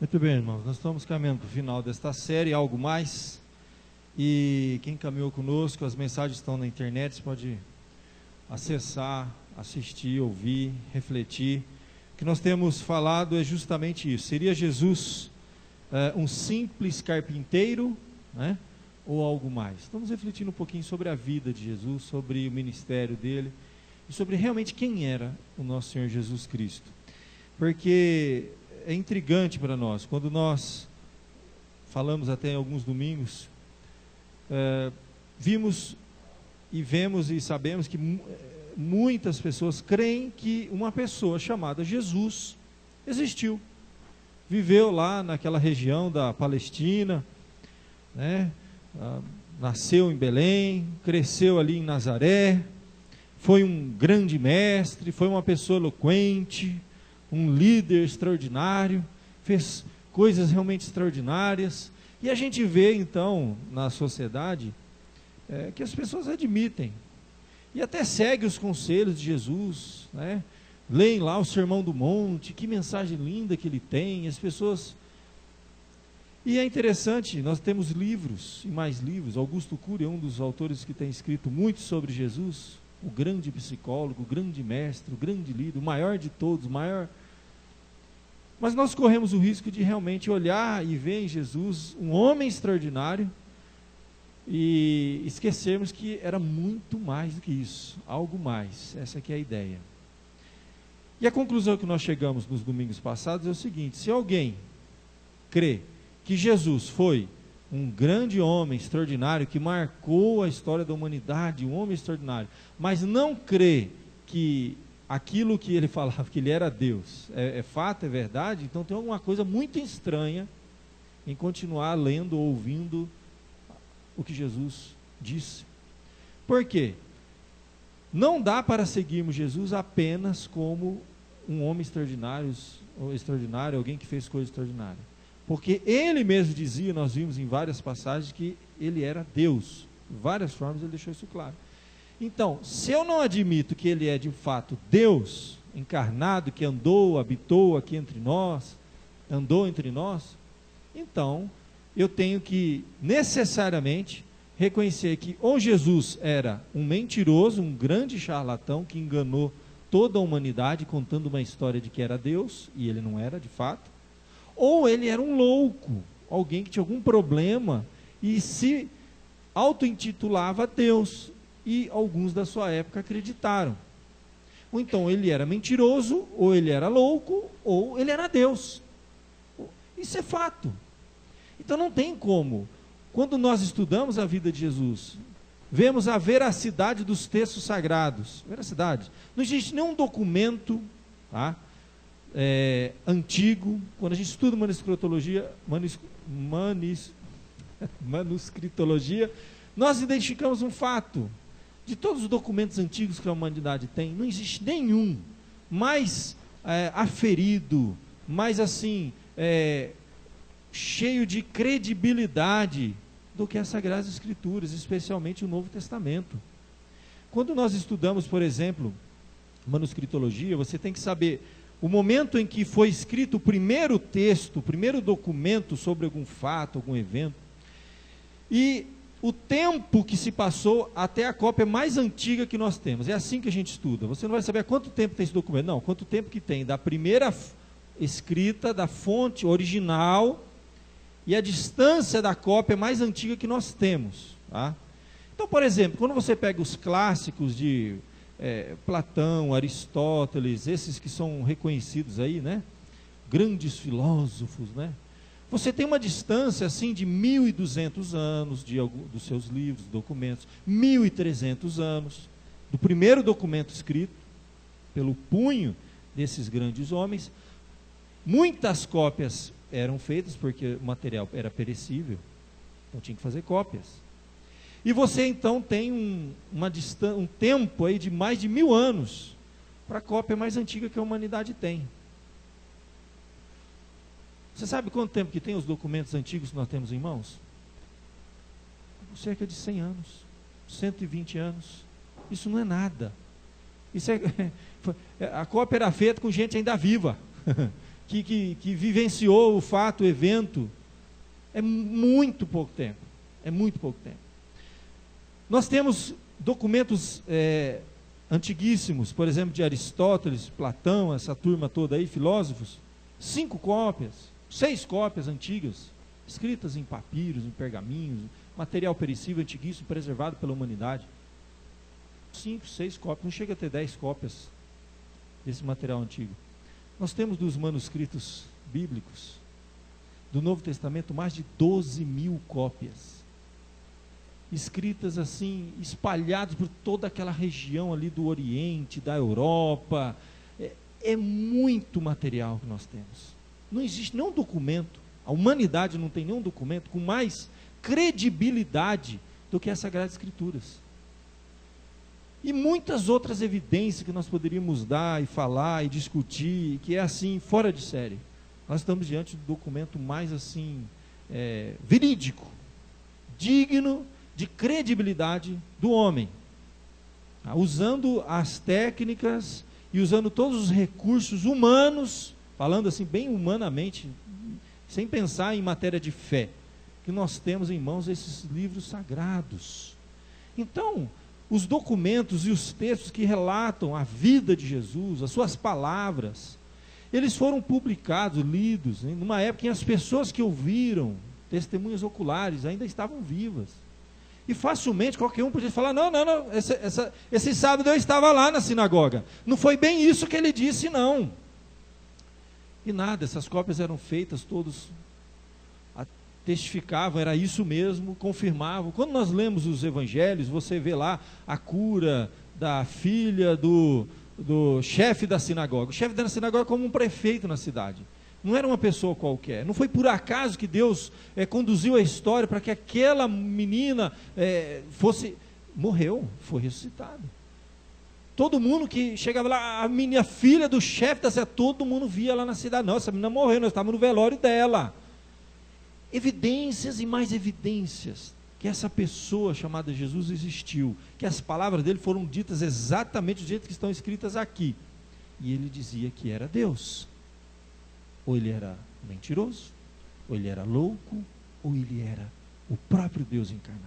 Muito bem, irmãos, nós estamos caminhando para o final desta série, Algo Mais, e quem caminhou conosco, as mensagens estão na internet, você pode acessar, assistir, ouvir, refletir. O que nós temos falado é justamente isso: seria Jesus um simples carpinteiro, né, ou algo mais? Estamos refletindo um pouquinho sobre a vida de Jesus, sobre o ministério dele, e sobre realmente quem era o nosso Senhor Jesus Cristo, porque é intrigante para nós, quando nós falamos até em alguns domingos, vimos e vemos e sabemos que muitas pessoas creem que uma pessoa chamada Jesus existiu, viveu lá naquela região da Palestina, né? Nasceu em Belém, cresceu ali em Nazaré, foi um grande mestre, foi uma pessoa eloquente, um líder extraordinário, fez coisas realmente extraordinárias. E a gente vê então na sociedade que as pessoas admitem e até seguem os conselhos de Jesus, né? Leem lá o Sermão do Monte, que mensagem linda que ele tem, as pessoas... E é interessante, nós temos livros e mais livros. Augusto Cury é um dos autores que tem escrito muito sobre Jesus, o grande psicólogo, o grande mestre, o grande líder, o maior de todos, o maior. Mas nós corremos o risco de realmente olhar e ver em Jesus um homem extraordinário e esquecermos que era muito mais do que isso, algo mais. Essa aqui é a ideia. E a conclusão que nós chegamos nos domingos passados é o seguinte: se alguém crê que Jesus foi um grande homem extraordinário, que marcou a história da humanidade, um homem extraordinário, mas não crê que aquilo que ele falava, que ele era Deus, é fato, é verdade, então tem alguma coisa muito estranha em continuar lendo ou ouvindo o que Jesus disse. Por quê? Não dá para seguirmos Jesus apenas como um homem extraordinário, alguém que fez coisa extraordinária. Porque ele mesmo dizia, nós vimos em várias passagens, que ele era Deus. De várias formas ele deixou isso claro. Então, se eu não admito que ele é de fato Deus encarnado, que habitou aqui entre nós, andou entre nós, então eu tenho que necessariamente reconhecer que ou Jesus era um mentiroso, um grande charlatão que enganou toda a humanidade contando uma história de que era Deus, e ele não era de fato, ou ele era um louco, alguém que tinha algum problema e se auto-intitulava Deus, e alguns da sua época acreditaram. Ou então ele era mentiroso, ou ele era louco, ou ele era Deus. Isso é fato. Então não tem como. Quando nós estudamos a vida de Jesus, vemos a veracidade dos textos sagrados. Veracidade. Não existe nenhum documento, tá, antigo. Quando a gente estuda manuscritologia, nós identificamos um fato: de todos os documentos antigos que a humanidade tem, não existe nenhum mais aferido, mais assim, cheio de credibilidade do que as Sagradas Escrituras, especialmente o Novo Testamento. Quando nós estudamos, por exemplo, manuscritologia, você tem que saber o momento em que foi escrito o primeiro texto, o primeiro documento sobre algum fato, algum evento, e o tempo que se passou até a cópia mais antiga que nós temos. É assim que a gente estuda. Você não vai saber quanto tempo tem esse documento, não, quanto tempo que tem da primeira escrita, da fonte original, e a distância da cópia mais antiga que nós temos, tá? Então, por exemplo, quando você pega os clássicos de Platão, Aristóteles, esses que são reconhecidos aí, né? Grandes filósofos, né? Você tem uma distância assim de 1.200 anos dos seus livros, documentos, 1.300 anos do primeiro documento escrito pelo punho desses grandes homens. Muitas cópias eram feitas porque o material era perecível, então tinha que fazer cópias. E você então tem um tempo aí de mais de 1.000 anos para a cópia mais antiga que a humanidade tem. Você sabe quanto tempo que tem os documentos antigos que nós temos em mãos? Cerca de 100 anos, 120 anos. Isso não é nada. A cópia era feita com gente ainda viva. que vivenciou o fato, o evento, é muito pouco tempo. É muito pouco tempo. Nós temos documentos antiguíssimos, por exemplo, de Aristóteles, Platão, essa turma toda aí, filósofos, 5 cópias, 6 cópias antigas, escritas em papiros, em pergaminhos, material perecível antiguíssimo, preservado pela humanidade. 5, 6 cópias, não chega a ter 10 cópias desse material antigo. Nós temos dos manuscritos bíblicos, do Novo Testamento, mais de 12.000 cópias, escritas assim, espalhadas por toda aquela região ali do Oriente, da Europa. É muito material que nós temos. Não existe nenhum documento, a humanidade não tem nenhum documento com mais credibilidade do que as Sagradas Escrituras. E muitas outras evidências que nós poderíamos dar e falar e discutir, que é assim, fora de série. Nós estamos diante do documento mais assim, verídico, digno de credibilidade do homem, usando as técnicas e usando todos os recursos humanos, falando assim bem humanamente, sem pensar em matéria de fé, que nós temos em mãos esses livros sagrados. Então, os documentos e os textos que relatam a vida de Jesus, as suas palavras, eles foram publicados, lidos, numa época em que as pessoas que ouviram, testemunhas oculares, ainda estavam vivas. E facilmente qualquer um podia falar, não, esse sábado eu estava lá na sinagoga. Não foi bem isso que ele disse, não. E nada, essas cópias eram feitas, todos testificavam, era isso mesmo, confirmavam. Quando nós lemos os evangelhos, você vê lá a cura da filha do chefe da sinagoga. O chefe da sinagoga é como um prefeito na cidade. Não era uma pessoa qualquer. Não foi por acaso que Deus conduziu a história para que aquela menina morreu, foi ressuscitada. Todo mundo que chegava lá, a minha filha do chefe da cidade, todo mundo via lá na cidade. Não, essa menina morreu, nós estávamos no velório dela. Evidências e mais evidências que essa pessoa chamada Jesus existiu, que as palavras dele foram ditas exatamente do jeito que estão escritas aqui. E ele dizia que era Deus. Ou ele era mentiroso, ou ele era louco, ou ele era o próprio Deus encarnado.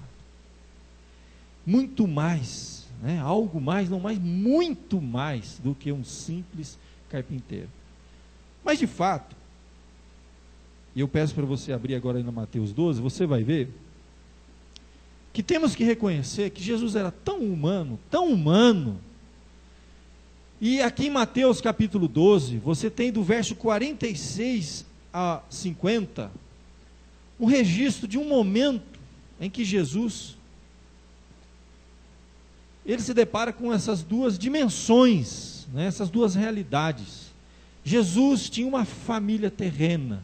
Muito mais, algo mais, não mais, muito mais do que um simples carpinteiro. Mas de fato, e eu peço para você abrir agora aí na Mateus 12, você vai ver que temos que reconhecer que Jesus era tão humano, e aqui em Mateus capítulo 12, você tem do verso 46 a 50, um registro de um momento em que Jesus, ele se depara com essas duas dimensões, essas duas realidades. Jesus tinha uma família terrena,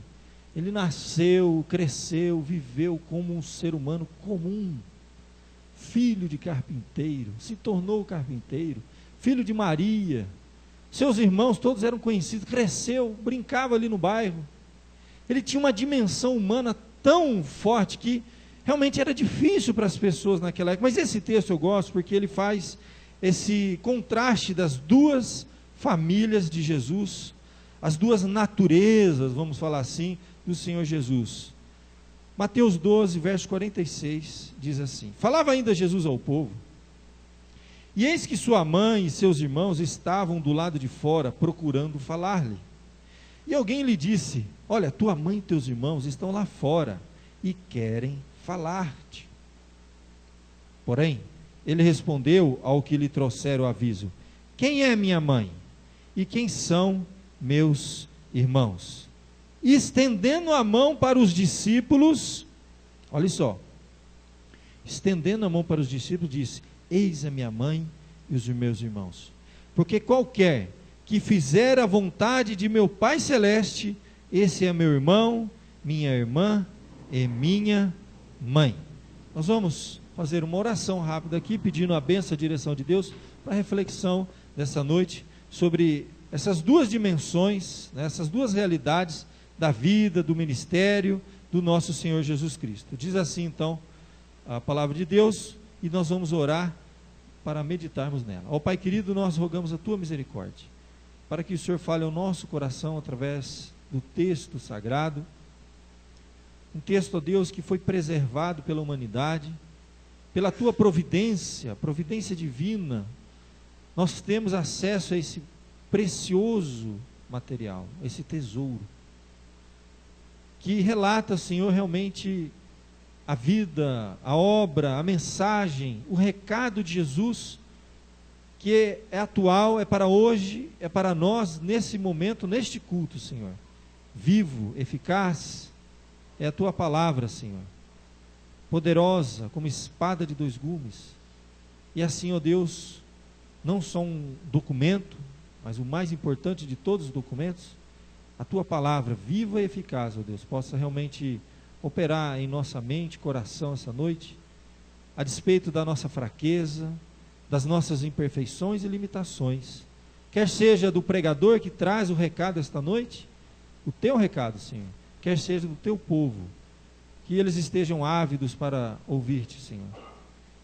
ele nasceu, cresceu, viveu como um ser humano comum, filho de carpinteiro, se tornou carpinteiro, filho de Maria, seus irmãos todos eram conhecidos, cresceu, brincava ali no bairro. Ele tinha uma dimensão humana tão forte que realmente era difícil para as pessoas naquela época. Mas esse texto eu gosto porque ele faz esse contraste das duas famílias de Jesus, as duas naturezas, vamos falar assim, do Senhor Jesus. Mateus 12, verso 46, diz assim: falava ainda Jesus ao povo, e eis que sua mãe e seus irmãos estavam do lado de fora, procurando falar-lhe. E alguém lhe disse: olha, tua mãe e teus irmãos estão lá fora, e querem falar-te. Porém, ele respondeu ao que lhe trouxeram o aviso: quem é minha mãe? E quem são meus irmãos? E estendendo a mão para os discípulos, olha só, estendendo a mão para os discípulos, disse: eis a minha mãe e os meus irmãos, porque qualquer que fizer a vontade de meu Pai Celeste, esse é meu irmão, minha irmã e minha mãe. Nós vamos fazer uma oração rápida aqui, pedindo a bênção, a direção de Deus, para a reflexão dessa noite, sobre essas duas dimensões, essas duas realidades da vida, do ministério, do nosso Senhor Jesus Cristo. Diz assim então a palavra de Deus, e nós vamos orar para meditarmos nela. Ó Pai querido, nós rogamos a Tua misericórdia, para que o Senhor fale ao nosso coração através do texto sagrado. Um texto, ó Deus, que foi preservado pela humanidade, pela tua providência, providência divina. Nós temos acesso a esse precioso material, esse tesouro, que relata, Senhor, realmente a vida, a obra, a mensagem, o recado de Jesus, que é atual, é para hoje, é para nós, nesse momento, neste culto, Senhor. Vivo, eficaz, é a tua palavra, Senhor. Poderosa, como espada de dois gumes. E assim, ó Deus, não só um documento, mas o mais importante de todos os documentos, a tua palavra, viva e eficaz, ó Deus, possa realmente operar em nossa mente, coração essa noite, a despeito da nossa fraqueza, das nossas imperfeições e limitações, quer seja do pregador que traz o recado esta noite, o teu recado, Senhor, quer seja do teu povo, que eles estejam ávidos para ouvir-te, Senhor,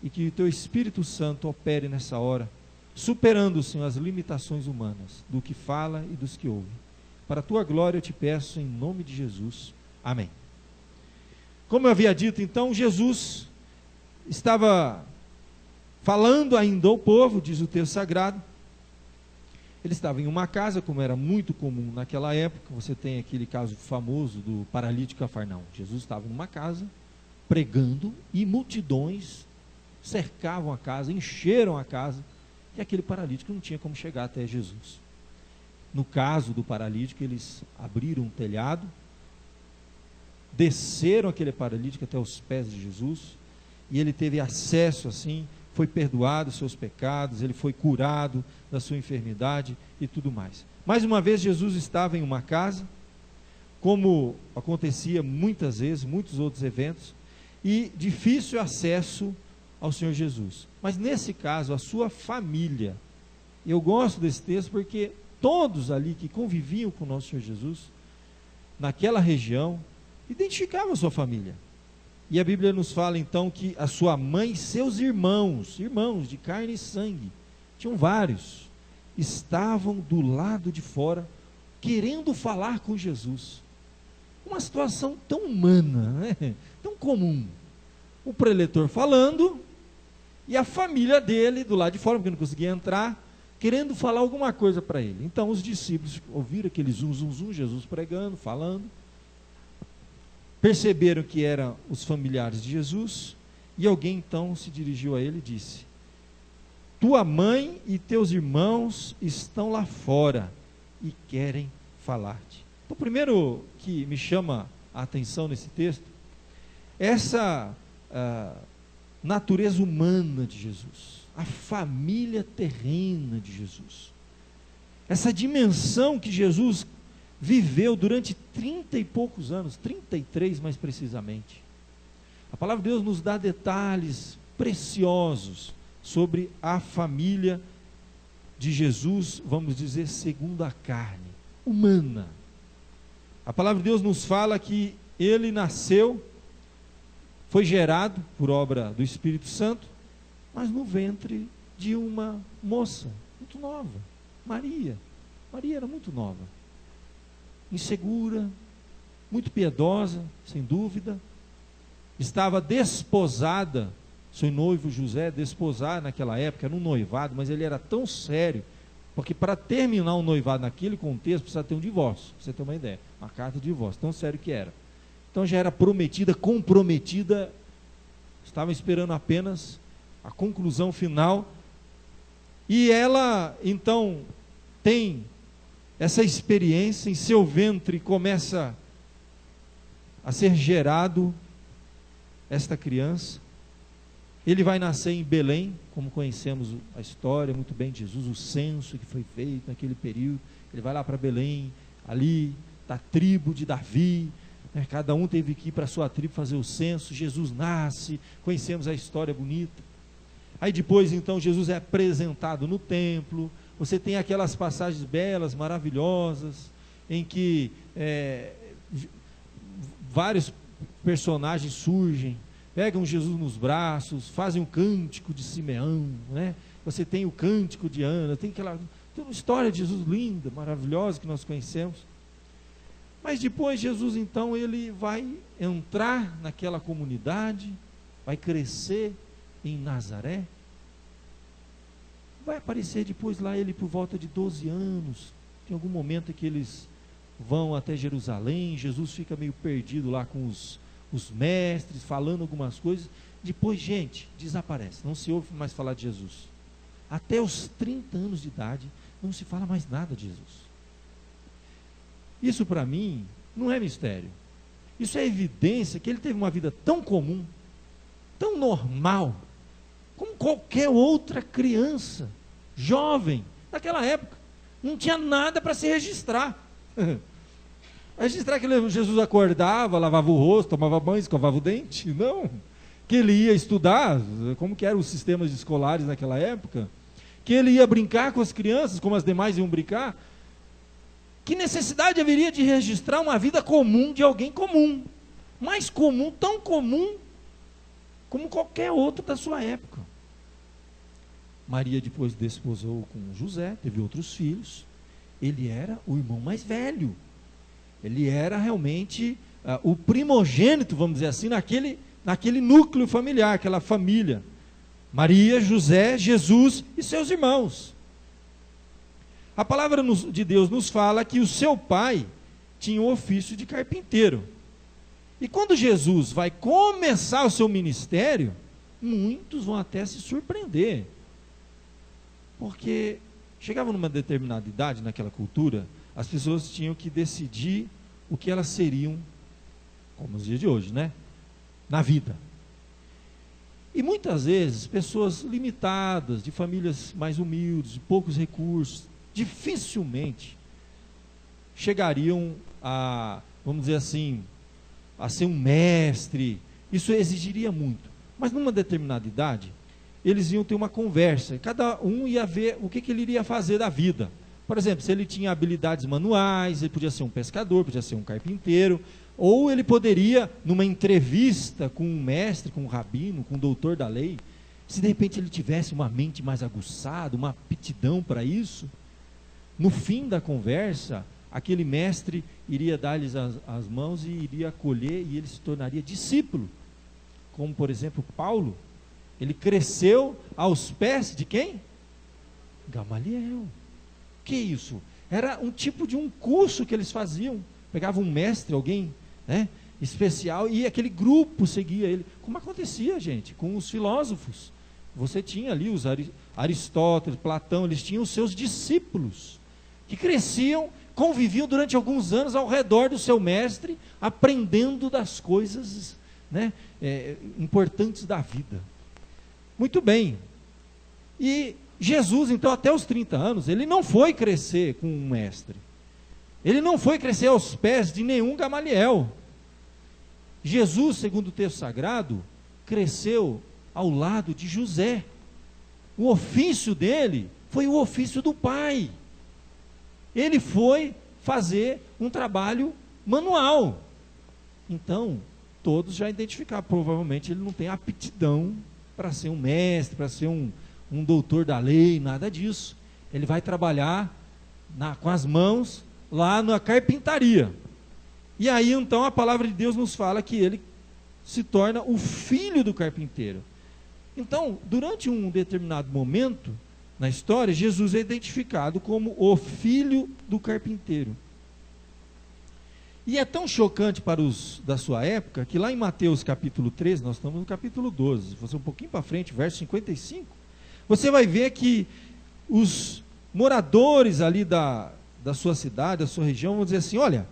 e que o teu Espírito Santo opere nessa hora, superando, Senhor, as limitações humanas, do que fala e dos que ouve. Para a tua glória eu te peço em nome de Jesus. Amém. Como eu havia dito, então, Jesus estava falando ainda ao povo, diz o texto sagrado. Ele estava em uma casa, como era muito comum naquela época. Você tem aquele caso famoso do paralítico Cafarnaum. Jesus estava em uma casa, pregando, e multidões cercavam a casa, encheram a casa, e aquele paralítico não tinha como chegar até Jesus. No caso do paralítico, eles abriram um telhado, desceram aquele paralítico até os pés de Jesus, e ele teve acesso assim, foi perdoado os seus pecados, ele foi curado da sua enfermidade e tudo mais. Mais uma vez, Jesus estava em uma casa, como acontecia muitas vezes, muitos outros eventos, e difícil acesso ao Senhor Jesus. Mas nesse caso, a sua família, eu gosto desse texto porque todos ali que conviviam com o nosso Senhor Jesus, naquela região, identificavam a sua família. E a Bíblia nos fala então que a sua mãe e seus irmãos de carne e sangue, tinham vários, estavam do lado de fora, querendo falar com Jesus. Uma situação tão humana, né? Tão comum. O preletor falando, e a família dele do lado de fora, porque não conseguia entrar, querendo falar alguma coisa para ele. Então os discípulos ouviram aquele zum, zum, zum, Jesus pregando, falando, perceberam que eram os familiares de Jesus, e alguém então se dirigiu a ele e disse: tua mãe e teus irmãos estão lá fora e querem falar-te. Então, primeiro que me chama a atenção nesse texto, essa natureza humana de Jesus, a família terrena de Jesus, essa dimensão que Jesus viveu durante 30 e poucos anos, 33 mais precisamente. A palavra de Deus nos dá detalhes preciosos sobre a família de Jesus, vamos dizer, segundo a carne, humana. A palavra de Deus nos fala que ele nasceu, foi gerado por obra do Espírito Santo, mas no ventre de uma moça muito nova, Maria. Maria era muito nova, insegura, muito piedosa, sem dúvida, estava desposada, seu noivo José, desposar naquela época, era um noivado, mas ele era tão sério, porque para terminar um noivado naquele contexto, precisa ter um divórcio, para você ter uma ideia, uma carta de divórcio, tão sério que era. Então já era prometida, comprometida, estava esperando apenas a conclusão final, e ela então tem essa experiência, em seu ventre começa a ser gerado esta criança. Ele vai nascer em Belém, como conhecemos a história muito bem de Jesus, o censo que foi feito naquele período. Ele vai lá para Belém, ali da tribo de Davi, né? Cada um teve que ir para a sua tribo fazer o censo. Jesus nasce, conhecemos a história bonita. Aí depois então Jesus é apresentado no templo. Você tem aquelas passagens belas, maravilhosas, em que vários personagens surgem, pegam Jesus nos braços, fazem o cântico de Simeão, né? Você tem o cântico de Ana, tem uma história de Jesus linda, maravilhosa, que nós conhecemos. Mas depois Jesus então ele vai entrar naquela comunidade, vai crescer em Nazaré, vai aparecer depois lá ele por volta de 12 anos, tem algum momento em que eles vão até Jerusalém, Jesus fica meio perdido lá com os mestres, falando algumas coisas, depois, gente, desaparece, não se ouve mais falar de Jesus, até os 30 anos de idade, não se fala mais nada de Jesus. Isso para mim não é mistério, isso é evidência que ele teve uma vida tão comum, tão normal, como qualquer outra criança, jovem, naquela época, não tinha nada para se registrar. Registrar que Jesus acordava, lavava o rosto, tomava banho, escovava o dente, não. Que ele ia estudar, como que eram os sistemas escolares naquela época, que ele ia brincar com as crianças, como as demais iam brincar. Que necessidade haveria de registrar uma vida comum de alguém comum, mais comum, tão comum, como qualquer outro da sua época. Maria depois desposou com José, teve outros filhos, ele era o irmão mais velho, ele era realmente o primogênito, vamos dizer assim, naquele núcleo familiar, aquela família, Maria, José, Jesus e seus irmãos. A palavra de Deus nos fala que o seu pai tinha o ofício de carpinteiro, e quando Jesus vai começar o seu ministério, muitos vão até se surpreender, porque chegava numa determinada idade naquela cultura, as pessoas tinham que decidir o que elas seriam, como nos dias de hoje, né? Na vida. E muitas vezes, pessoas limitadas, de famílias mais humildes, de poucos recursos, dificilmente chegariam a, vamos dizer assim, a ser um mestre. Isso exigiria muito. Mas numa determinada idade, eles iam ter uma conversa, cada um ia ver o que ele iria fazer da vida. Por exemplo, se ele tinha habilidades manuais, ele podia ser um pescador, podia ser um carpinteiro, ou ele poderia, numa entrevista com um mestre, com um rabino, com um doutor da lei, se de repente ele tivesse uma mente mais aguçada, uma aptidão para isso, no fim da conversa, aquele mestre iria dar-lhes as mãos e iria acolher, e ele se tornaria discípulo, como por exemplo Paulo. Ele cresceu aos pés de quem? Gamaliel. Que isso? Era um tipo de um curso que eles faziam. Pegavam um mestre, alguém, né, especial, e aquele grupo seguia ele. Como acontecia, gente, com os filósofos. Você tinha ali os Aristóteles, Platão, eles tinham os seus discípulos, que cresciam, conviviam durante alguns anos ao redor do seu mestre, aprendendo das coisas, né, importantes da vida. Muito bem, e Jesus então até os 30 anos, ele não foi crescer com um mestre, ele não foi crescer aos pés de nenhum Gamaliel. Jesus, segundo o texto sagrado, cresceu ao lado de José. O ofício dele foi o ofício do pai, ele foi fazer um trabalho manual. Então, todos já identificaram, provavelmente ele não tem aptidão para ser um mestre, para ser um doutor da lei, nada disso. Ele vai trabalhar com as mãos lá na carpintaria. E aí então a palavra de Deus nos fala que ele se torna o filho do carpinteiro. Então, durante um determinado momento na história, Jesus é identificado como o filho do carpinteiro. E é tão chocante para os da sua época, que lá em Mateus capítulo 13, nós estamos no capítulo 12, se você um pouquinho para frente, verso 55, você vai ver que os moradores ali da sua cidade, da sua região, vão dizer assim: olha,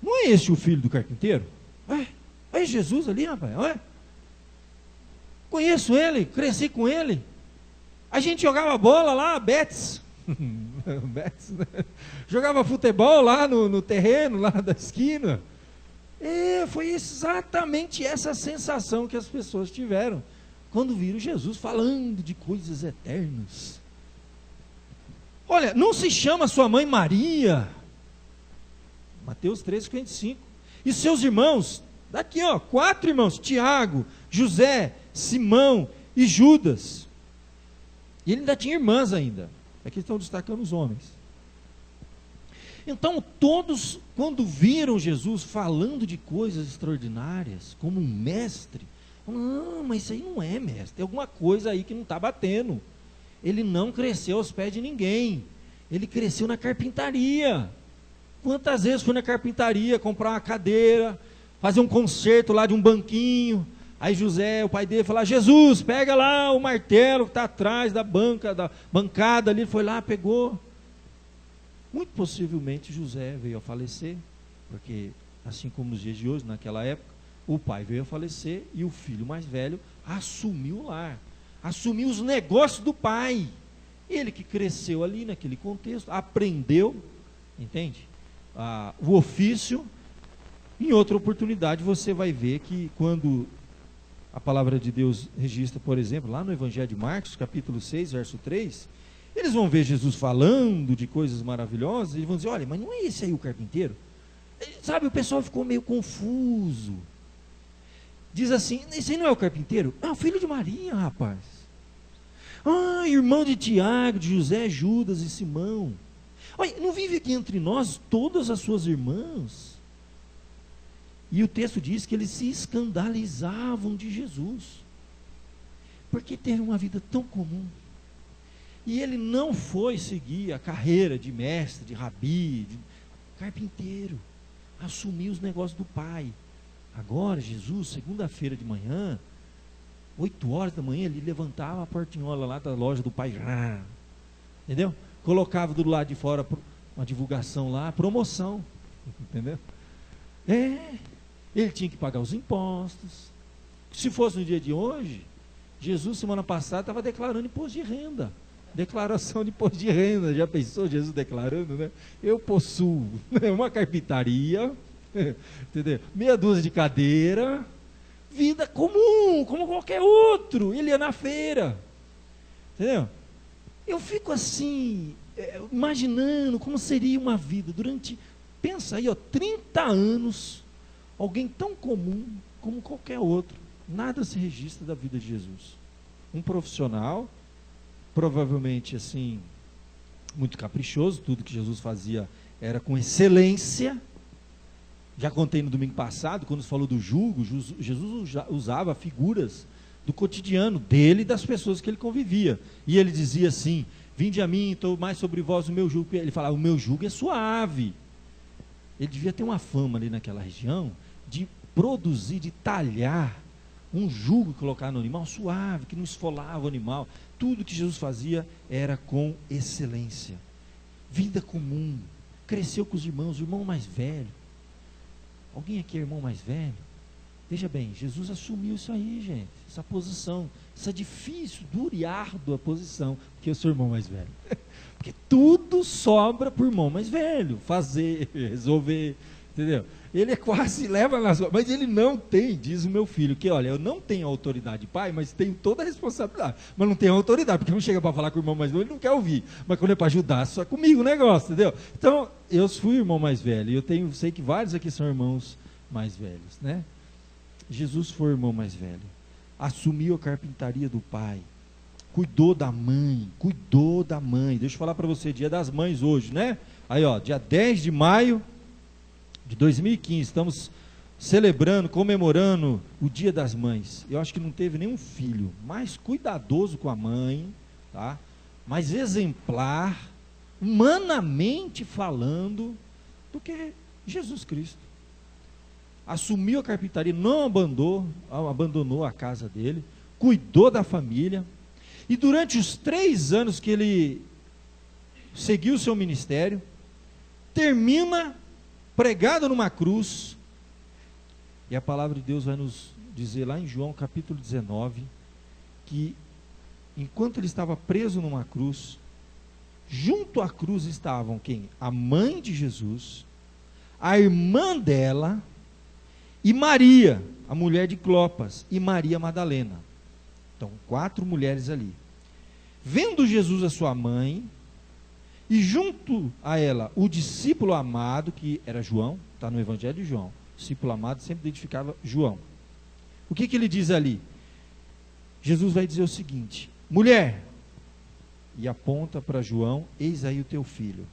não é este o filho do carpinteiro? É Jesus ali, rapaz, não é? Conheço ele, cresci com ele, a gente jogava bola lá, Betis, né? Jogava futebol lá no terreno, lá da esquina. Foi exatamente essa sensação que as pessoas tiveram quando viram Jesus falando de coisas eternas. Olha, não se chama sua mãe Maria? Mateus 13:55. E seus irmãos, daqui 4 irmãos, Tiago, José, Simão e Judas. E ele ainda tinha irmãs ainda. Aqui estão destacando os homens. Então todos, quando viram Jesus falando de coisas extraordinárias, como um mestre, não, mas isso aí não é mestre, tem alguma coisa aí que não está batendo. Ele não cresceu aos pés de ninguém, ele cresceu na carpintaria. Quantas vezes foi na carpintaria comprar uma cadeira, fazer um conserto lá de um banquinho, aí José, o pai dele, falou: Jesus, pega lá o martelo que está atrás da bancada ali, foi lá, pegou. Muito possivelmente José veio a falecer, porque assim como nos dias de hoje, naquela época, o pai veio a falecer e o filho mais velho assumiu o lar, assumiu os negócios do pai. Ele que cresceu ali naquele contexto, aprendeu, entende? O ofício. Em outra oportunidade você vai ver que quando a palavra de Deus registra, por exemplo, lá no Evangelho de Marcos, capítulo 6, verso 3, eles vão ver Jesus falando de coisas maravilhosas, e eles vão dizer: olha, mas não é esse aí o carpinteiro? Sabe, o pessoal ficou meio confuso. Diz assim: esse aí não é o carpinteiro? Ah, o filho de Maria, rapaz. Ah, irmão de Tiago, de José, Judas e Simão. Olha, não vive aqui entre nós todas as suas irmãs? E o texto diz que eles se escandalizavam de Jesus, porque teve uma vida tão comum. E ele não foi seguir a carreira de mestre, de rabi, de carpinteiro. Assumiu os negócios do pai. Agora, Jesus, segunda-feira de manhã, 8 horas da manhã, ele levantava a portinhola lá da loja do pai. Entendeu? Colocava do lado de fora uma divulgação lá, promoção. Entendeu? Ele tinha que pagar os impostos. Se fosse no dia de hoje, Jesus, semana passada, estava declarando imposto de renda. Declaração de imposto de renda. Já pensou Jesus declarando, né? Eu possuo uma carpintaria, entendeu? Meia dúzia de cadeira, vida comum, como qualquer outro. Ele ia na feira, entendeu? Eu fico assim, imaginando como seria uma vida durante, pensa aí, 30 anos, alguém tão comum como qualquer outro. Nada se registra da vida de Jesus. Um profissional, provavelmente assim, muito caprichoso, tudo que Jesus fazia era com excelência. Já contei no domingo passado, quando se falou do jugo, Jesus usava figuras do cotidiano dele e das pessoas que ele convivia. E ele dizia assim: vinde a mim, tomai sobre vós o meu jugo. Ele falava: o meu jugo é suave. Ele devia ter uma fama ali naquela região de produzir, de talhar um jugo e colocar no animal suave, que não esfolava o animal. Tudo que Jesus fazia era com excelência. Vida comum. Cresceu com os irmãos, o irmão mais velho. Alguém aqui é irmão mais velho? Veja bem, Jesus assumiu isso aí, gente, essa posição, essa difícil, dura e árdua posição, porque eu sou irmão mais velho. Porque tudo sobra para o irmão mais velho, fazer, resolver, entendeu? Ele quase leva nas coisas, mas ele não tem, diz o meu filho, que olha, eu não tenho autoridade de pai, mas tenho toda a responsabilidade, mas não tenho autoridade, porque quando chega para falar com o irmão mais velho, ele não quer ouvir, mas quando é para ajudar, só comigo o negócio, entendeu? Então, eu fui irmão mais velho, e eu sei que vários aqui são irmãos mais velhos, né? Jesus foi o irmão mais velho, assumiu a carpintaria do pai, cuidou da mãe, deixa eu falar para você, dia das mães hoje, né? Aí ó, dia 10 de maio de 2015, estamos celebrando, comemorando o dia das mães. Eu acho que não teve nenhum filho mais cuidadoso com a mãe, tá? Mais exemplar, humanamente falando, do que Jesus Cristo. Assumiu a carpintaria, não abandonou a casa dele, cuidou da família, e durante os 3 anos que ele seguiu o seu ministério, termina pregado numa cruz, e a palavra de Deus vai nos dizer lá em João capítulo 19, que enquanto ele estava preso numa cruz, junto à cruz estavam quem? A mãe de Jesus, a irmã dela, e Maria, a mulher de Clopas, e Maria Madalena. Então, 4 mulheres ali. Vendo Jesus a sua mãe, e junto a ela o discípulo amado, que era João, está no Evangelho de João, o discípulo amado sempre identificava João. O que ele diz ali? Jesus vai dizer o seguinte: mulher, e aponta para João, eis aí o teu filho.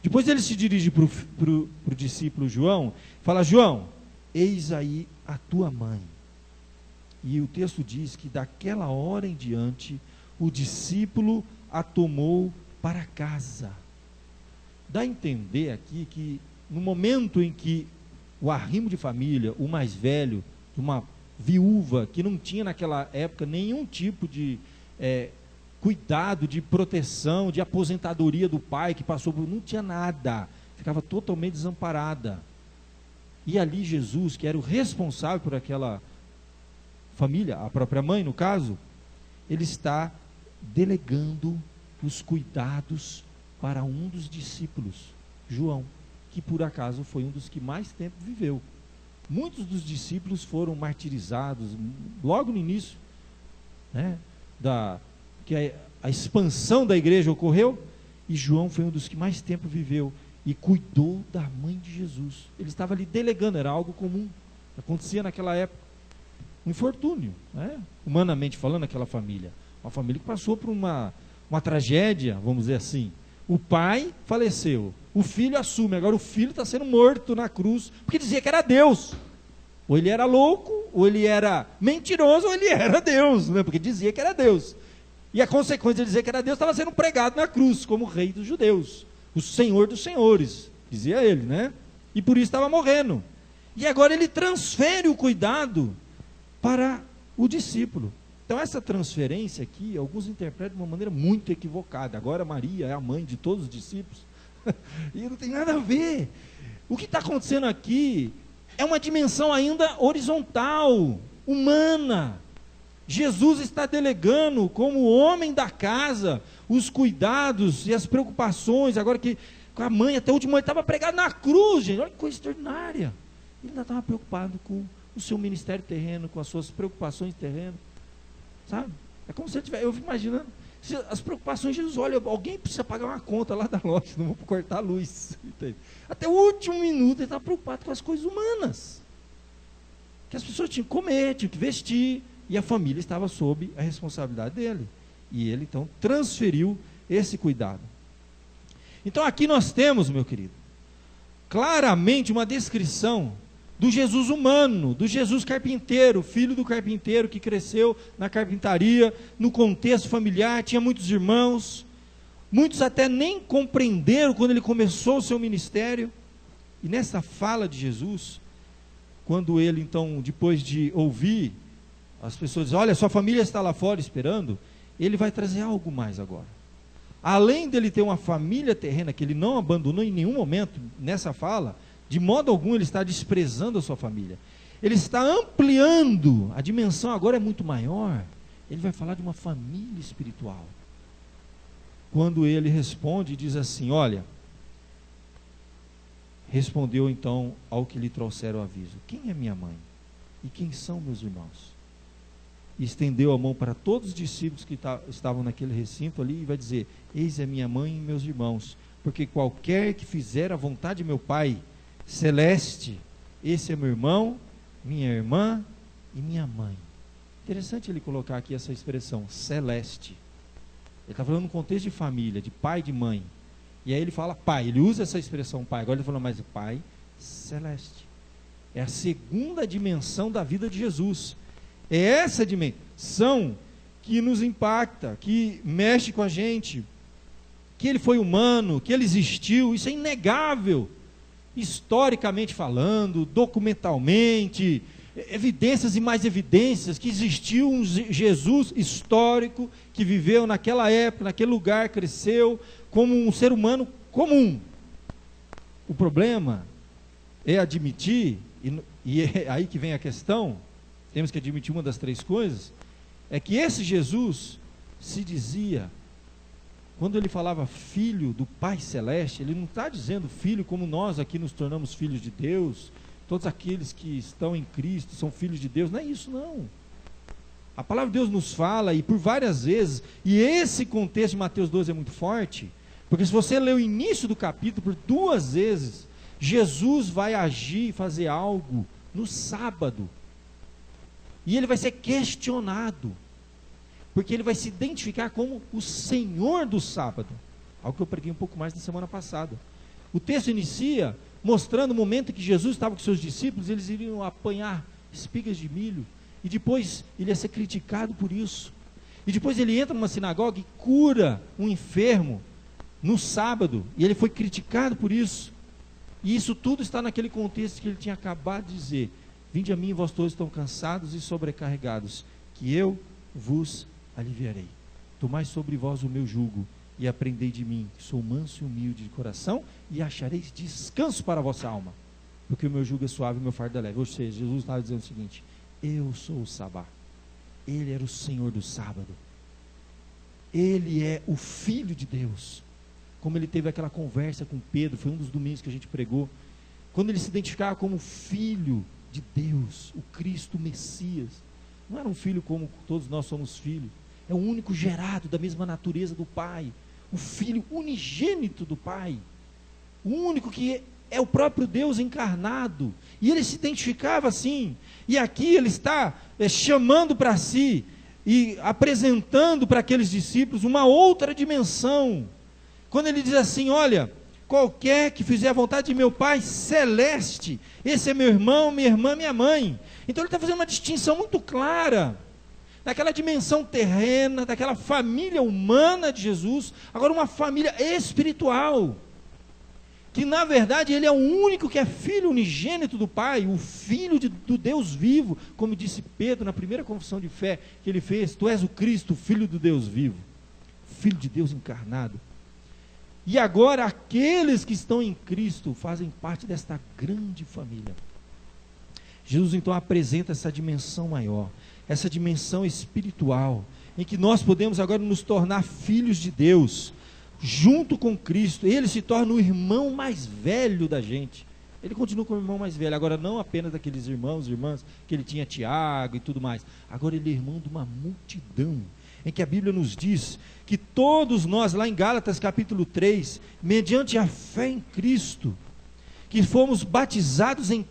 Depois ele se dirige para o discípulo João, fala: João, eis aí a tua mãe. E o texto diz que daquela hora em diante, o discípulo a tomou para casa. Dá a entender aqui que no momento em que o arrimo de família, o mais velho, uma viúva que não tinha naquela época nenhum tipo de cuidado, de proteção, de aposentadoria do pai, que passou por, não tinha nada, ficava totalmente desamparada. E ali Jesus, que era o responsável por aquela família, a própria mãe no caso, ele está delegando os cuidados para um dos discípulos, João, que por acaso foi um dos que mais tempo viveu. Muitos dos discípulos foram martirizados logo no início, né, que a expansão da igreja ocorreu, e João foi um dos que mais tempo viveu e cuidou da mãe de Jesus. Ele estava ali delegando, era algo comum, acontecia naquela época, um infortúnio, né, humanamente falando, aquela família, uma família que passou por uma tragédia, vamos dizer assim. O pai faleceu, o filho assume, agora o filho está sendo morto na cruz, porque dizia que era Deus. Ou ele era louco, ou ele era mentiroso, ou ele era Deus, né? Porque dizia que era Deus. E a consequência de dizer que era Deus, estava sendo pregado na cruz, como rei dos judeus, o Senhor dos senhores, dizia ele, né? E por isso estava morrendo. E agora ele transfere o cuidado para o discípulo. Então essa transferência aqui, alguns interpretam de uma maneira muito equivocada. Agora Maria é a mãe de todos os discípulos, e não tem nada a ver. O que está acontecendo aqui é uma dimensão ainda horizontal, humana. Jesus está delegando como homem da casa os cuidados e as preocupações. Agora que com a mãe, até o último, ele estava pregado na cruz, gente, olha que coisa extraordinária. Ele ainda estava preocupado com o seu ministério terreno, com as suas preocupações terrenas, sabe? É como se ele tivesse, eu fico imaginando, as preocupações de Jesus, olha, alguém precisa pagar uma conta lá da loja, não vou cortar a luz. Até o último minuto ele estava preocupado com as coisas humanas, que as pessoas tinham que comer, tinham que vestir, e a família estava sob a responsabilidade dele, e ele então transferiu esse cuidado. Então aqui nós temos, meu querido, claramente uma descrição do Jesus humano, do Jesus carpinteiro, filho do carpinteiro que cresceu na carpintaria, no contexto familiar, tinha muitos irmãos, muitos até nem compreenderam quando ele começou o seu ministério. E nessa fala de Jesus, quando ele então, depois de ouvir as pessoas dizem, olha, sua família está lá fora esperando, ele vai trazer algo mais agora. Além dele ter uma família terrena que ele não abandonou em nenhum momento nessa fala, de modo algum ele está desprezando a sua família. Ele está ampliando, a dimensão agora é muito maior. Ele vai falar de uma família espiritual. Quando ele responde e diz assim, olha, respondeu então ao que lhe trouxeram o aviso, quem é minha mãe? E quem são meus irmãos? E estendeu a mão para todos os discípulos que estavam naquele recinto ali e vai dizer, eis a minha mãe e meus irmãos, porque qualquer que fizer a vontade de meu Pai celeste, esse é meu irmão, minha irmã e minha mãe. Interessante ele colocar aqui essa expressão, celeste. Ele está falando no contexto de família, de pai e de mãe. E aí ele fala pai, ele usa essa expressão pai, agora ele falou mais pai celeste. É a segunda dimensão da vida de Jesus. É essa dimensão que nos impacta, que mexe com a gente, que ele foi humano, que ele existiu, isso é inegável. Historicamente falando, documentalmente, evidências e mais evidências, que existiu um Jesus histórico, que viveu naquela época, naquele lugar, cresceu, como um ser humano comum. O problema é admitir, e é aí que vem a questão, temos que admitir uma das três coisas, é que esse Jesus se dizia, quando ele falava filho do Pai Celeste, ele não está dizendo filho como nós aqui nos tornamos filhos de Deus, todos aqueles que estão em Cristo são filhos de Deus, não é isso não. A palavra de Deus nos fala, e por várias vezes, e esse contexto de Mateus 12 é muito forte, porque se você ler o início do capítulo, por 2 vezes, Jesus vai agir e fazer algo no sábado, e ele vai ser questionado, porque ele vai se identificar como o Senhor do sábado, algo que eu preguei um pouco mais na semana passada. O texto inicia mostrando o momento em que Jesus estava com seus discípulos, eles iriam apanhar espigas de milho, e depois ele ia ser criticado por isso. E depois ele entra numa sinagoga e cura um enfermo no sábado, e ele foi criticado por isso. E isso tudo está naquele contexto que ele tinha acabado de dizer: vinde a mim, vós todos estão cansados e sobrecarregados, que eu vos aliviarei. Tomai sobre vós o meu jugo e aprendei de mim, que sou manso e humilde de coração, e achareis descanso para a vossa alma, porque o meu jugo é suave e o meu fardo é leve. Ou seja, Jesus estava dizendo o seguinte: eu sou o Sabá. Ele era o Senhor do sábado. Ele é o Filho de Deus. Como ele teve aquela conversa com Pedro, foi um dos domingos que a gente pregou, quando ele se identificava como Filho de Deus, o Cristo, o Messias. Não era um filho como todos nós somos filhos, é o único gerado da mesma natureza do Pai, o Filho unigênito do Pai, o único que é o próprio Deus encarnado, e ele se identificava assim. E aqui ele está chamando para si e apresentando para aqueles discípulos uma outra dimensão, quando ele diz assim: olha, qualquer que fizer a vontade de meu Pai celeste, esse é meu irmão, minha irmã, minha mãe. Então ele está fazendo uma distinção muito clara daquela dimensão terrena, daquela família humana de Jesus, agora uma família espiritual, que na verdade ele é o único que é filho unigênito do Pai, o filho do Deus vivo, como disse Pedro na primeira confissão de fé que ele fez: tu és o Cristo, filho do Deus vivo, filho de Deus encarnado. E agora aqueles que estão em Cristo fazem parte desta grande família. Jesus então apresenta essa dimensão maior, essa dimensão espiritual, em que nós podemos agora nos tornar filhos de Deus, junto com Cristo. Ele se torna o irmão mais velho da gente. Ele continua como o irmão mais velho, agora não apenas daqueles irmãos e irmãs que ele tinha, Tiago e tudo mais. Agora ele é irmão de uma multidão, em que a Bíblia nos diz que todos nós, lá em Gálatas capítulo 3, mediante a fé em Cristo, que fomos batizados em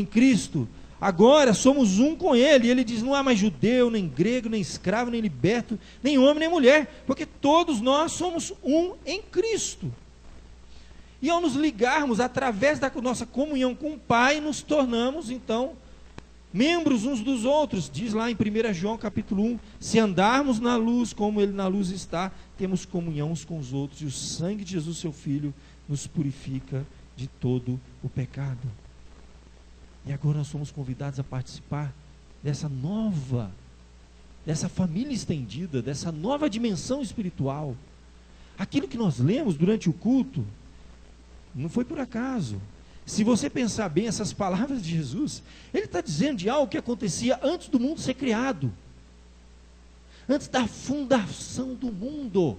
Cristo, agora somos um com Ele. E Ele diz: não há mais judeu, nem grego, nem escravo, nem liberto, nem homem, nem mulher, porque todos nós somos um em Cristo. E ao nos ligarmos através da nossa comunhão com o Pai, nos tornamos então membros uns dos outros. Diz lá em 1 João capítulo 1, se andarmos na luz como Ele na luz está, temos comunhão uns com os outros, e o sangue de Jesus seu Filho nos purifica de todo o pecado. E agora nós somos convidados a participar dessa família estendida, dessa nova dimensão espiritual. Aquilo que nós lemos durante o culto não foi por acaso. Se você pensar bem, essas palavras de Jesus, ele está dizendo de algo que acontecia antes do mundo ser criado, antes da fundação do mundo.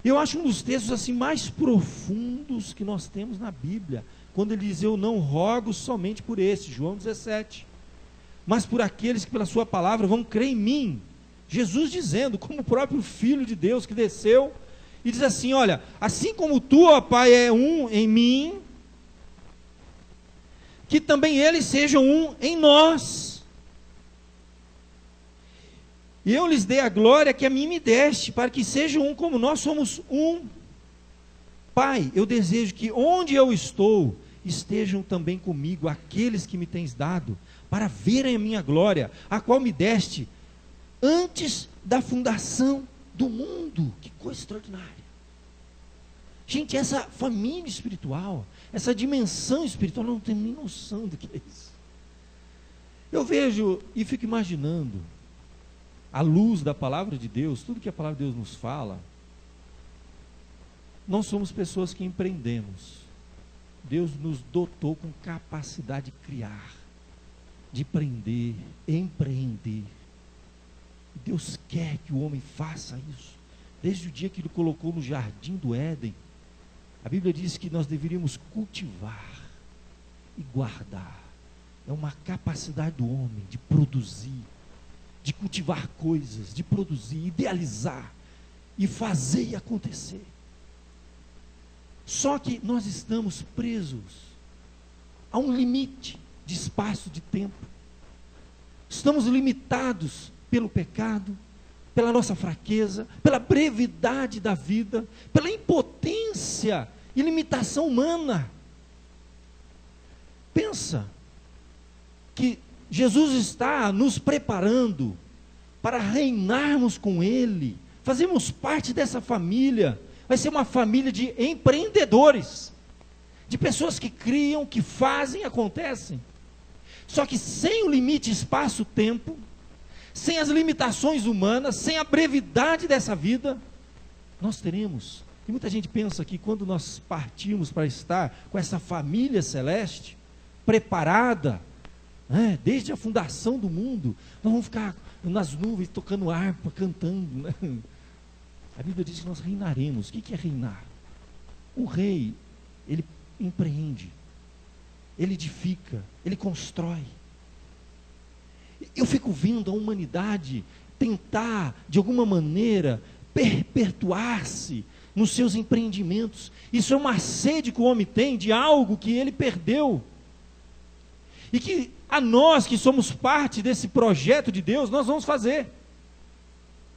Eu acho um dos textos assim mais profundos que nós temos na Bíblia, quando ele diz: eu não rogo somente por esse, João 17, mas por aqueles que pela sua palavra vão crer em mim. Jesus dizendo, como o próprio Filho de Deus que desceu, e diz assim: olha, assim como tu, ó Pai, é um em mim, que também eles sejam um em nós. E eu lhes dei a glória que a mim me deste, para que sejam um como nós somos um. Pai, eu desejo que onde eu estou, estejam também comigo aqueles que me tens dado, para verem a minha glória, a qual me deste antes da fundação do mundo. Que coisa extraordinária. Gente, essa família espiritual, essa dimensão espiritual, eu não tenho nem noção do que é isso. Eu vejo e fico imaginando, à luz da palavra de Deus, tudo que a palavra de Deus nos fala. Nós somos pessoas que empreendemos. Deus nos dotou com capacidade de criar, de empreender. Deus quer que o homem faça isso. Desde o dia que Ele colocou no jardim do Éden, a Bíblia diz que nós deveríamos cultivar e guardar. É uma capacidade do homem de produzir, de cultivar coisas, de produzir, idealizar e fazer e acontecer. Só que nós estamos presos a um limite de espaço, de tempo. Estamos limitados pelo pecado, pela nossa fraqueza, pela brevidade da vida, pela impotência e limitação humana. Pensa que Jesus está nos preparando para reinarmos com Ele, fazermos parte dessa família. Vai ser uma família de empreendedores, de pessoas que criam, que fazem, acontecem. Só que sem o limite espaço-tempo, sem as limitações humanas, sem a brevidade dessa vida, nós teremos. E muita gente pensa que quando nós partimos para estar com essa família celeste, preparada, desde a fundação do mundo, nós vamos ficar nas nuvens tocando harpa, cantando, né? A Bíblia diz que nós reinaremos. O que é reinar? Um rei, ele empreende, ele edifica, ele constrói. Eu fico vendo a humanidade tentar, de alguma maneira, perpetuar-se nos seus empreendimentos. Isso é uma sede que o homem tem de algo que ele perdeu. E que a nós que somos parte desse projeto de Deus, nós vamos fazer.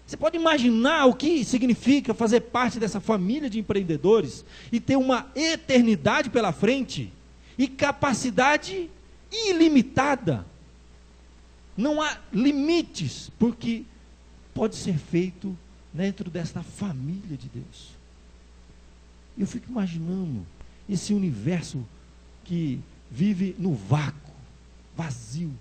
Você pode imaginar o que significa fazer parte dessa família de empreendedores e ter uma eternidade pela frente e capacidade ilimitada. Não há limites, porque pode ser feito dentro desta família de Deus. Eu fico imaginando esse universo que vive no vácuo, vazio.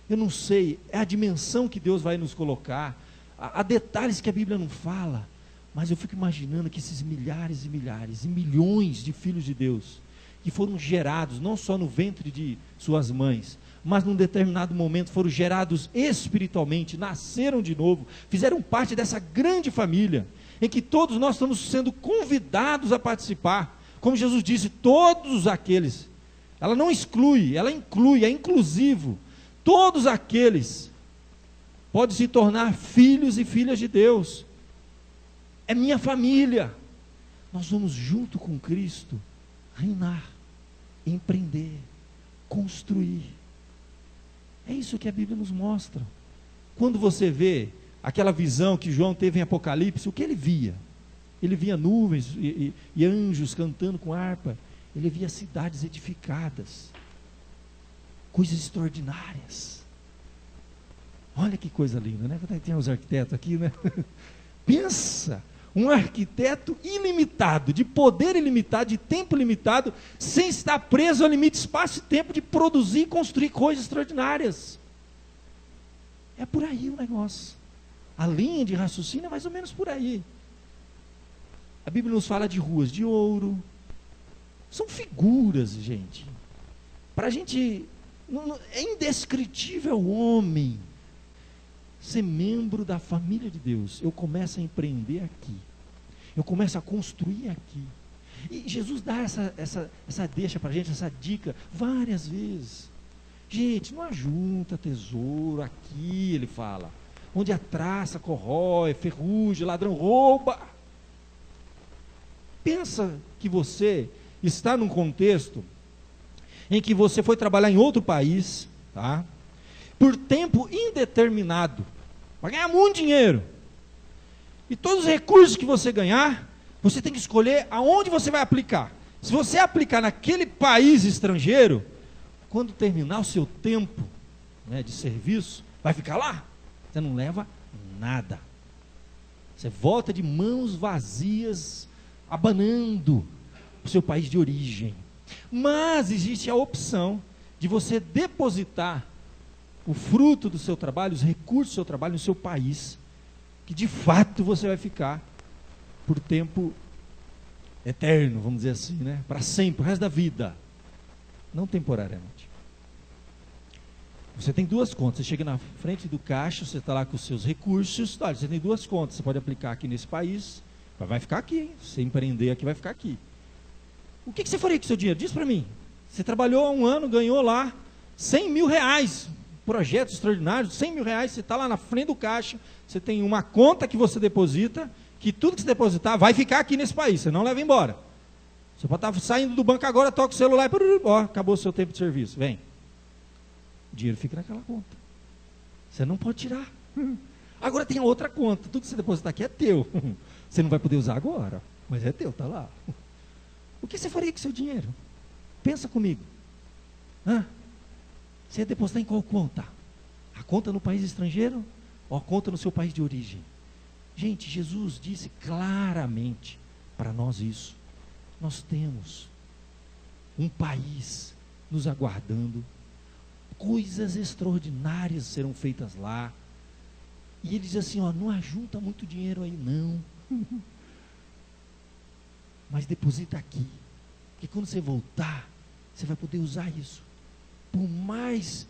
Eu não sei, é a dimensão que Deus vai nos colocar. Há detalhes que a Bíblia não fala, mas eu fico imaginando que esses milhares e milhares e milhões de filhos de Deus, que foram gerados não só no ventre de suas mães, mas num determinado momento foram gerados espiritualmente, nasceram de novo, fizeram parte dessa grande família, em que todos nós estamos sendo convidados a participar. Como Jesus disse, todos aqueles, ela não exclui, ela inclui, é inclusivo, todos aqueles podem se tornar filhos e filhas de Deus. É minha família. Nós vamos junto com Cristo reinar, empreender, construir. É isso que a Bíblia nos mostra. Quando você vê aquela visão que João teve em Apocalipse, o que ele via? Ele via nuvens e anjos cantando com harpa. Ele via cidades edificadas, coisas extraordinárias. Olha que coisa linda, né? Tem os arquitetos aqui, né? Pensa, um arquiteto ilimitado, de poder ilimitado, de tempo limitado, sem estar preso ao limite espaço e tempo de produzir e construir coisas extraordinárias. É por aí o negócio. A linha de raciocínio é mais ou menos por aí. A Bíblia nos fala de ruas de ouro. São figuras, gente. Para a gente, é indescritível o homem ser membro da família de Deus. Eu começo a empreender aqui, eu começo a construir aqui, e Jesus dá essa deixa para a gente, essa dica, várias vezes. Gente, não ajunta tesouro aqui, ele fala, onde a traça corrói, ferrugem, ladrão rouba. Pensa que você está num contexto em que você foi trabalhar em outro país, tá? Por tempo indeterminado, vai ganhar muito dinheiro, e todos os recursos que você ganhar, você tem que escolher aonde você vai aplicar. Se você aplicar naquele país estrangeiro, quando terminar o seu tempo, né, de serviço, vai ficar lá, você não leva nada, você volta de mãos vazias, abanando o seu país de origem. Mas existe a opção de você depositar o fruto do seu trabalho, os recursos do seu trabalho no seu país, que de fato você vai ficar por tempo eterno, vamos dizer assim, né? Para sempre, o resto da vida, não temporariamente. Você tem duas contas, você chega na frente do caixa, você está lá com os seus recursos, olha, você tem duas contas, você pode aplicar aqui nesse país, vai ficar aqui, hein? Se você empreender aqui, vai ficar aqui. O que você faria com o seu dinheiro? Diz para mim. Você trabalhou há um ano, ganhou lá 100 mil reais, projetos extraordinários, 100 mil reais, você está lá na frente do caixa, você tem uma conta que você deposita, que tudo que você depositar vai ficar aqui nesse país, você não leva embora. Você pode estar saindo do banco agora, toca o celular e ó, acabou o seu tempo de serviço, vem. O dinheiro fica naquela conta. Você não pode tirar. Agora tem a outra conta, tudo que você depositar aqui é teu. Você não vai poder usar agora, mas é teu, está lá. O que você faria com seu dinheiro? Pensa comigo. Você ia depositar em qual conta? A conta no país estrangeiro ou a conta no seu país de origem? Gente, Jesus disse claramente para nós isso. Nós temos um país nos aguardando, coisas extraordinárias serão feitas lá. E ele diz assim, não ajunta muito dinheiro aí não, mas deposita aqui, porque quando você voltar, você vai poder usar isso. Por mais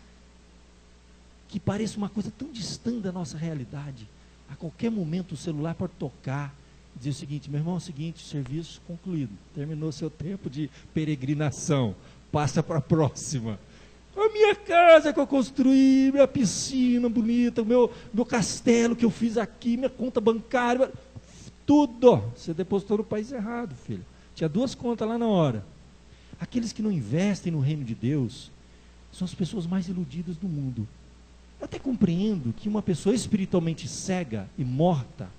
que pareça uma coisa tão distante da nossa realidade, a qualquer momento o celular pode tocar e dizer o seguinte: meu irmão, é o seguinte, serviço concluído, terminou seu tempo de peregrinação, passa para a próxima. A minha casa que eu construí, minha piscina bonita, o meu castelo que eu fiz aqui, minha conta bancária, tudo, você depositou no país errado, filho. Tinha 2 contas lá na hora. Aqueles que não investem no reino de Deus são as pessoas mais iludidas do mundo. Eu até compreendo que uma pessoa espiritualmente cega e morta,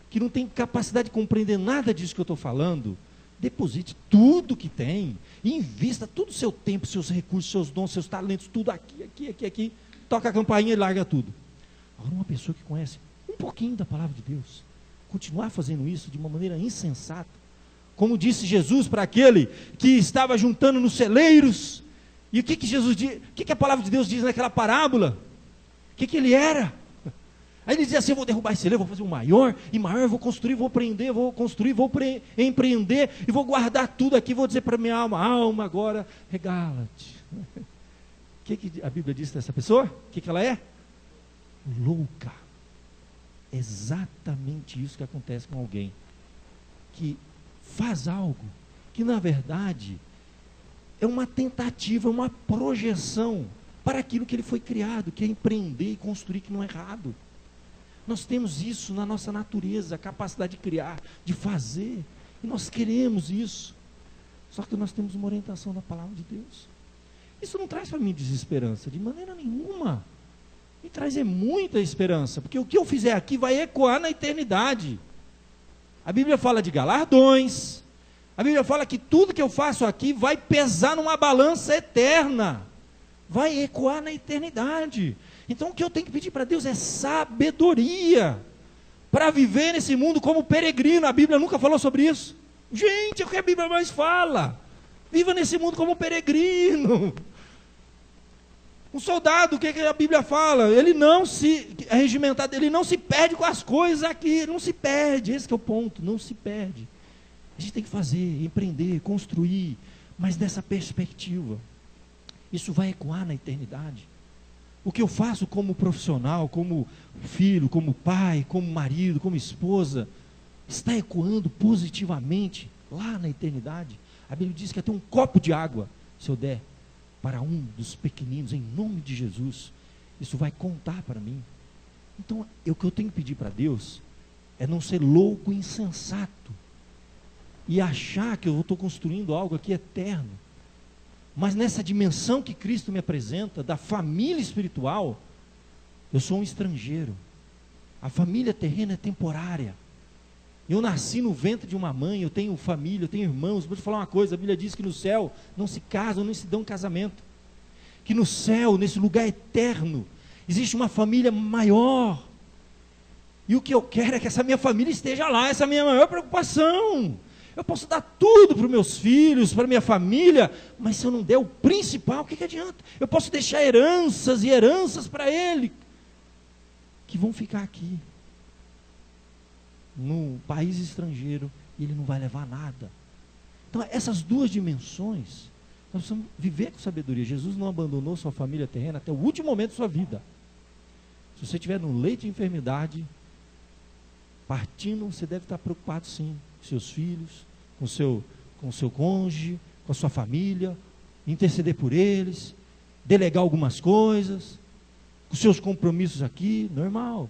que não tem capacidade de compreender nada disso que eu estou falando, deposite tudo que tem, invista todo o seu tempo, seus recursos, seus dons, seus talentos, tudo aqui, toca a campainha e larga tudo. Agora, uma pessoa que conhece um pouquinho da palavra de Deus, continuar fazendo isso de uma maneira insensata, como disse Jesus para aquele que estava juntando nos celeiros, e o que Jesus diz, o que a palavra de Deus diz naquela parábola? O que ele era? Aí ele dizia assim: eu vou derrubar esse celeiro, vou fazer um maior, e maior eu vou construir, vou prender, vou construir, vou empreender, e vou guardar tudo aqui, vou dizer para minha alma, agora regala-te. O que a Bíblia diz dessa pessoa? O que ela é? Louca. Exatamente isso que acontece com alguém que faz algo que na verdade é uma tentativa, uma projeção para aquilo que ele foi criado, que é empreender e construir, que não é errado. Nós temos isso na nossa natureza, a capacidade de criar, de fazer, e nós queremos isso. Só que nós temos uma orientação da palavra de Deus. Isso não traz para mim desesperança, de maneira nenhuma. Me traz muita esperança, porque o que eu fizer aqui vai ecoar na eternidade. A Bíblia fala de galardões, a Bíblia fala que tudo que eu faço aqui vai pesar numa balança eterna, vai ecoar na eternidade. Então o que eu tenho que pedir para Deus é sabedoria, para viver nesse mundo como peregrino. A Bíblia nunca falou sobre isso. Gente, é o que a Bíblia mais fala. Viva nesse mundo como peregrino. Um soldado, o que a Bíblia fala? Ele não se é regimentado, ele não se perde com as coisas aqui, não se perde, esse que é o ponto, não se perde. A gente tem que fazer, empreender, construir, mas nessa perspectiva. Isso vai ecoar na eternidade. O que eu faço como profissional, como filho, como pai, como marido, como esposa, está ecoando positivamente lá na eternidade. A Bíblia diz que até um copo de água, se eu der para um dos pequeninos, em nome de Jesus, isso vai contar para mim. Então, o que eu tenho que pedir para Deus é não ser louco e insensato e achar que eu estou construindo algo aqui eterno. Mas nessa dimensão que Cristo me apresenta, da família espiritual, eu sou um estrangeiro. A família terrena é temporária. Eu nasci no ventre de uma mãe, eu tenho família, eu tenho irmãos. Vou te falar uma coisa, a Bíblia diz que no céu não se casam, não se dão casamento. Que no céu, nesse lugar eterno, existe uma família maior. E o que eu quero é que essa minha família esteja lá, essa é a minha maior preocupação. Eu posso dar tudo para os meus filhos, para a minha família, mas se eu não der o principal, o que adianta? Eu posso deixar heranças e heranças para ele, que vão ficar aqui, no país estrangeiro, e ele não vai levar nada. Então, essas duas dimensões, nós precisamos viver com sabedoria. Jesus não abandonou sua família terrena até o último momento de sua vida. Se você estiver no leito de enfermidade, partindo, você deve estar preocupado sim, com seus filhos, com o seu cônjuge, com a sua família, interceder por eles, delegar algumas coisas, com seus compromissos aqui, normal,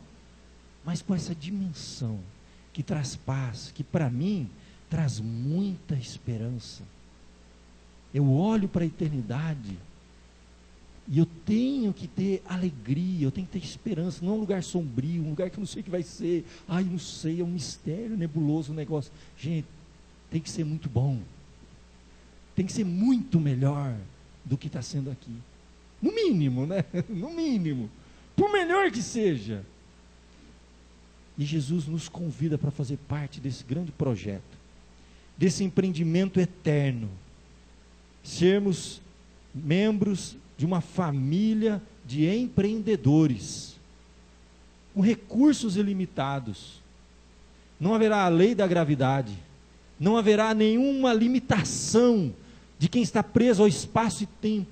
mas com essa dimensão que traz paz, que para mim traz muita esperança. Eu olho para a eternidade E eu tenho que ter alegria, eu tenho que ter esperança. Não é um lugar sombrio, um lugar que eu não sei o que vai ser. Ai, não sei, é um mistério nebuloso o negócio. Gente, tem que ser muito bom. Tem que ser muito melhor do que está sendo aqui. No mínimo, né? No mínimo. Por melhor que seja. E Jesus nos convida para fazer parte desse grande projeto, desse empreendimento eterno. Sermos membros de uma família de empreendedores, com recursos ilimitados. Não haverá a lei da gravidade, não haverá nenhuma limitação de quem está preso ao espaço e tempo.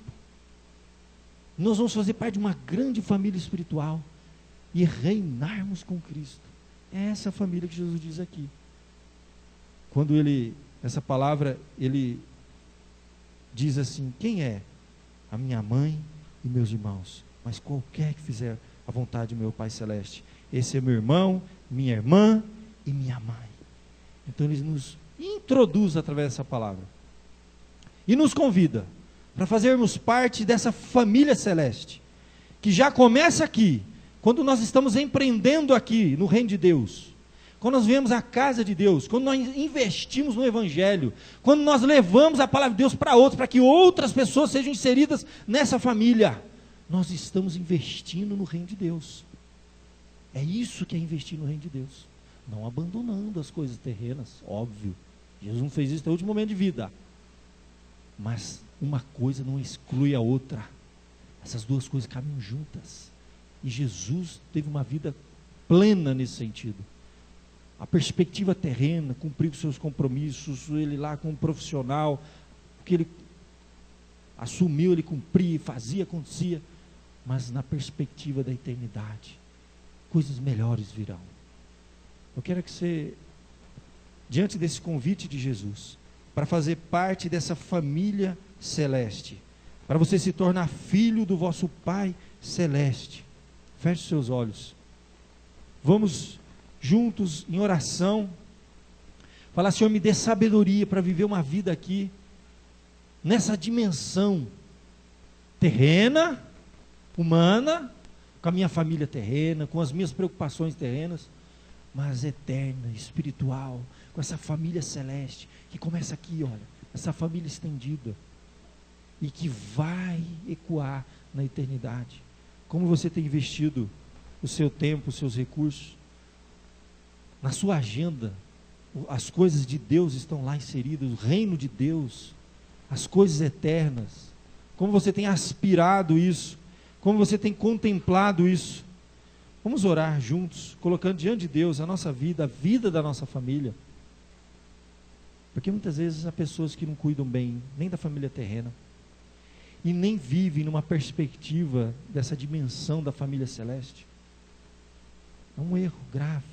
Nós vamos fazer parte de uma grande família espiritual e reinarmos com Cristo. É essa família que Jesus diz aqui. Quando essa palavra, ele diz assim: quem é? A minha mãe e meus irmãos, mas qualquer que fizer a vontade do meu Pai Celeste, esse é meu irmão, minha irmã e minha mãe. Então ele nos introduz através dessa palavra e nos convida para fazermos parte dessa família celeste, que já começa aqui, quando nós estamos empreendendo aqui no reino de Deus, quando nós viemos à casa de Deus, quando nós investimos no Evangelho, quando nós levamos a palavra de Deus para outros, para que outras pessoas sejam inseridas nessa família, nós estamos investindo no reino de Deus. É isso que é investir no reino de Deus, não abandonando as coisas terrenas, óbvio. Jesus não fez isso até o último momento de vida, mas uma coisa não exclui a outra, essas duas coisas caminham juntas, e Jesus teve uma vida plena nesse sentido. A perspectiva terrena, cumprir os seus compromissos, ele lá como profissional, o que ele assumiu, ele cumpria, fazia, acontecia, mas na perspectiva da eternidade, coisas melhores virão. Eu quero que você, diante desse convite de Jesus, para fazer parte dessa família celeste, para você se tornar filho do vosso Pai Celeste, feche seus olhos, vamos juntos em oração, falar: Senhor, me dê sabedoria para viver uma vida aqui, nessa dimensão terrena, humana, com a minha família terrena, com as minhas preocupações terrenas, mas eterna, espiritual, com essa família celeste, que começa aqui, olha, essa família estendida, e que vai ecoar na eternidade. Como você tem investido o seu tempo, os seus recursos, na sua agenda, as coisas de Deus estão lá inseridas, o reino de Deus, as coisas eternas, como você tem aspirado isso, como você tem contemplado isso. Vamos orar juntos, colocando diante de Deus a nossa vida, a vida da nossa família, porque muitas vezes há pessoas que não cuidam bem, nem da família terrena, e nem vivem numa perspectiva dessa dimensão da família celeste. É um erro grave.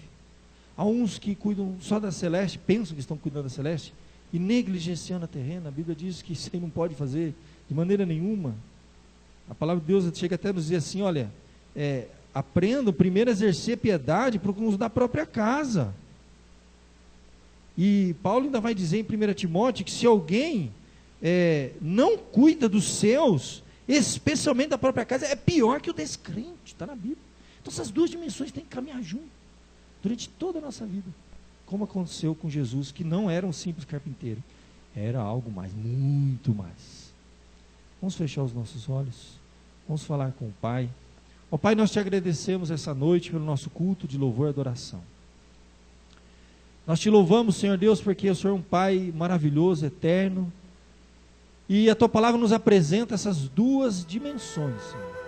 Há uns que cuidam só da celeste, pensam que estão cuidando da celeste, e negligenciando a terrena. A Bíblia diz que isso aí não pode fazer de maneira nenhuma. A palavra de Deus chega até a nos dizer assim: olha, aprendam primeiro a exercer piedade para o uso da própria casa. E Paulo ainda vai dizer em 1 Timóteo que se alguém não cuida dos seus, especialmente da própria casa, é pior que o descrente, está na Bíblia. Então essas duas dimensões têm que caminhar junto, durante toda a nossa vida, como aconteceu com Jesus, que não era um simples carpinteiro, era algo mais, muito mais. Vamos fechar os nossos olhos, vamos falar com o Pai. Ó Pai, nós te agradecemos essa noite pelo nosso culto de louvor e adoração. Nós te louvamos, Senhor Deus, porque o Senhor é um Pai maravilhoso, eterno, e a Tua palavra nos apresenta essas duas dimensões, Senhor.